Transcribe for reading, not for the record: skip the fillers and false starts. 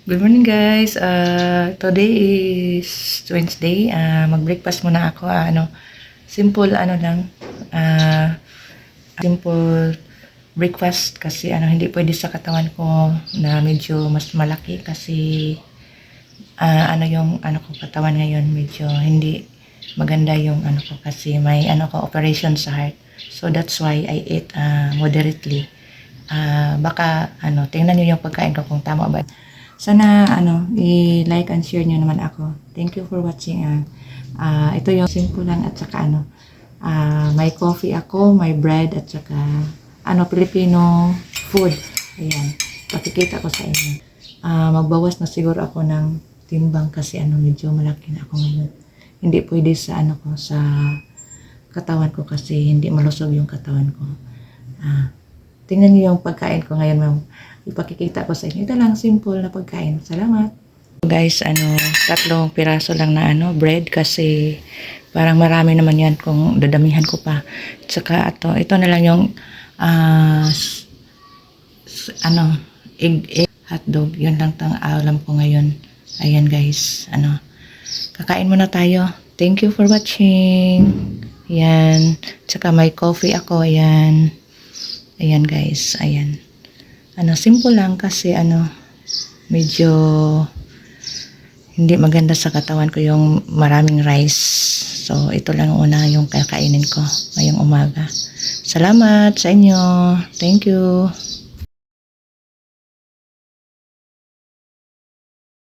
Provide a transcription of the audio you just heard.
Good morning guys. Today is Wednesday. Mag-breakfast muna ako. Simple lang. Ah, simple breakfast kasi hindi pwede sa katawan ko na medyo mas malaki kasi yung ko katawan ngayon medyo hindi maganda yung ko kasi may ko operation sa heart. So that's why I ate moderately. Baka tingnan niyo yung pagkain ko kung tama ba. Sana i-like and share niyo naman ako. Thank you for watching. Ito yung simple lang at saka may coffee ako, may bread at saka Filipino food. Ayan, pakikita ko sa inyo. Magbawas na siguro ako ng timbang kasi medyo malaki na ako ngayon. Hindi pwede sa sa katawan ko kasi hindi malusog yung katawan ko. Tingnan niyo yung pagkain ko ngayon, ma'am. Ipakikita ko sa inyo. Ito lang, simple na pagkain. Salamat. Guys, 3 piraso lang na bread kasi parang marami naman yan kung dadamihan ko pa. Tsaka ito na lang yung egg hotdog. Yun lang tang alam ko ngayon. Ayan guys, kakain muna tayo. Thank you for watching. Ayan. Tsaka may coffee ako. Ayan. Ayan guys, ayan. Simple lang kasi medyo hindi maganda sa katawan ko yung maraming rice. So, ito lang una yung kakainin ko ngayong umaga. Salamat sa inyo. Thank you.